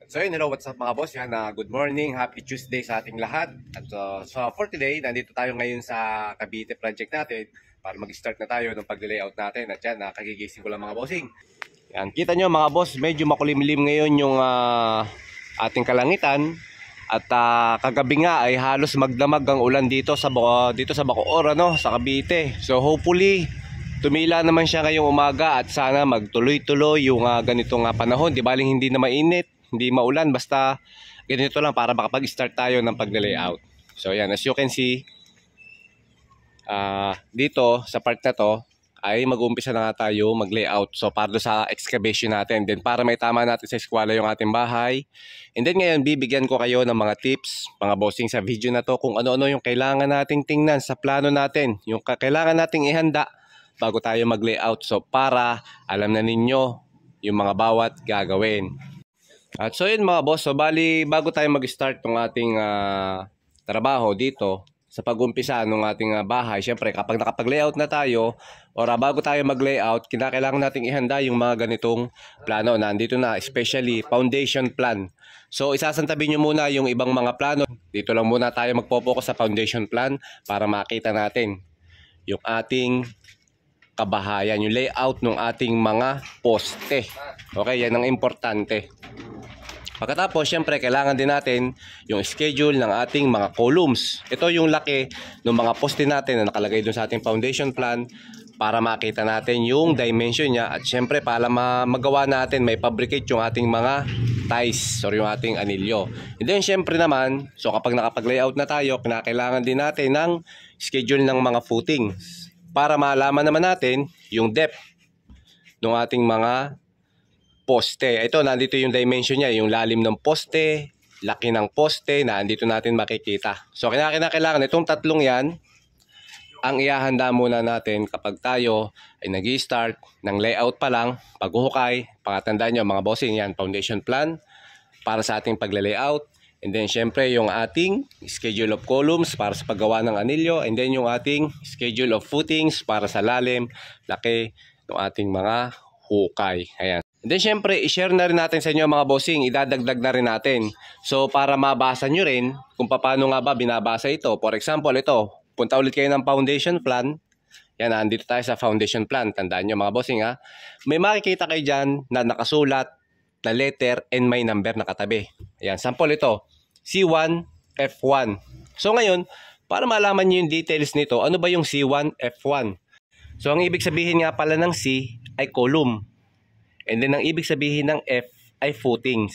So yun, hello, what's up mga boss? Yan, good morning, happy Tuesday sa ating lahat. At so for today, nandito tayo ngayon sa Cavite project natin para mag-start na tayo ng pag-layout natin. At yan, kagigising ko lang mga bossing. Yan, kita nyo mga boss, medyo makulimlim ngayon yung ating kalangitan. At kagabi nga ay halos magdamag ang ulan dito sa Bacoor, sa Cavite. So hopefully, tumila naman siya ngayong umaga at sana magtuloy-tuloy yung ganitong panahon. Di baling hindi na mainit, hindi maulan, basta ganito lang para makapag-start tayo ng pag-layout. So yan, as you can see, dito sa part na to ay mag-uumpisa na nga tayo mag-layout. So para sa excavation natin, then para may tama natin sa eskwela yung ating bahay. And then ngayon, bibigyan ko kayo ng mga tips, mga bossing sa video na to, kung ano-ano yung kailangan nating tingnan sa plano natin, yung kailangan nating ihanda bago tayo mag-layout. So para alam na ninyo yung mga bawat gagawin. At so yun mga boss, so bali bago tayo mag-start ng ating trabaho dito sa pag-umpisa ng ating bahay, syempre kapag nakapag-layout na tayo or bago tayo mag-layout, kinakailangan nating ihanda yung mga ganitong plano. Nandito na, especially foundation plan. So isasantabi nyo muna yung ibang mga plano. Dito lang muna tayo magpo-focus sa foundation plan para makita natin yung ating kabahayan, yung layout ng ating mga poste. Okay, yan ang importante. Pagkatapos, syempre, kailangan din natin yung schedule ng ating mga columns. Ito yung laki ng mga poste natin na nakalagay dun sa ating foundation plan para makita natin yung dimension niya. At syempre, para magawa natin, may fabricate yung ating mga ties or yung ating anilyo. And then, syempre naman, so kapag nakapag-layout na tayo, kinakailangan din natin ng schedule ng mga footings para malaman naman natin yung depth ng ating mga poste. Ito, nandito yung dimension niya, yung lalim ng poste, laki ng poste, nandito natin makikita. So, kailangan itong tatlong yan, ang ihahanda muna natin kapag tayo ay nag-i-start ng layout pa lang, paghuhukay, pakatandaan nyo mga bossing yan, foundation plan para sa ating pagla-layout. And then, syempre, yung ating schedule of columns para sa paggawa ng anilyo. And then, yung ating schedule of footings para sa lalim, laki ng ating mga hukay. Ayan. And then syempre, i-share na rin natin sa inyo mga bossing, idadagdag na rin natin. So para mabasa nyo rin kung paano nga ba binabasa ito. For example, ito, punta ulit kayo ng foundation plan. Yan, nandito tayo sa foundation plan. Tandaan nyo mga bossing ha. May makikita kayo dyan na nakasulat na letter and may number na katabi. Ayan, sample ito, C1, F1. So ngayon, para malaman nyo yung details nito, ano ba yung C1, F1? So ang ibig sabihin nga pala ng C ay column. And then, ang ibig sabihin ng F ay footings.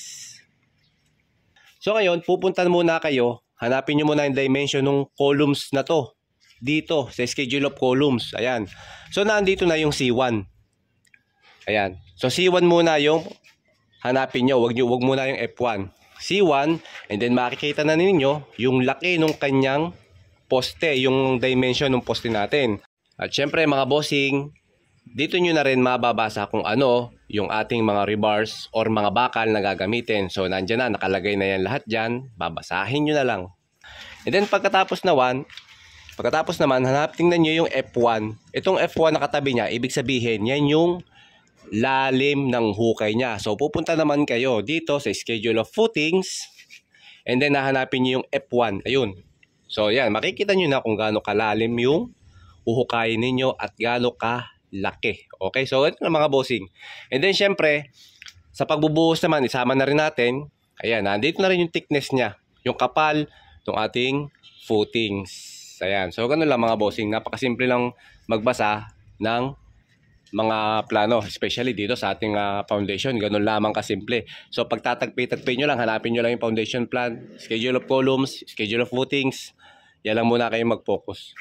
So, ngayon, pupunta muna kayo. Hanapin nyo muna yung dimension ng columns na to. Dito, sa schedule of columns. Ayan. So, nandito na yung C1. Ayan. So, C1 muna yung hanapin nyo. Wag muna yung F1. C1, and then makikita na ninyo yung laki ng kanyang poste, yung dimension ng poste natin. At syempre, mga bossing, dito nyo na rin mababasa kung ano yung ating mga rebars or mga bakal na gagamitin. So, nandyan na, nakalagay na yan lahat dyan. Babasahin nyo na lang. And then, pagkatapos naman, tingnan nyo yung F1. Itong F1 na katabi niya, ibig sabihin, yan yung lalim ng hukay niya. So, pupunta naman kayo dito sa schedule of footings. And then, nahanapin nyo yung F1. Ayun. So, yan, makikita nyo na kung gaano kalalim yung uhukayin ninyo at gaano ka laki. Okay, so ito na mga bossing. And then syempre, sa pagbubuhos naman, isama na rin natin. Ayan, nandito na rin yung thickness niya. Yung kapal ng ating footings. Ayan, so ganun lang mga bossing. Napakasimple lang magbasa ng mga plano. Especially dito sa ating foundation. Ganun lamang kasimple. So pagtatagpi-tagpi nyo lang, hanapin nyo lang yung foundation plan, schedule of columns, schedule of footings. Yan lang muna kayo mag-focus.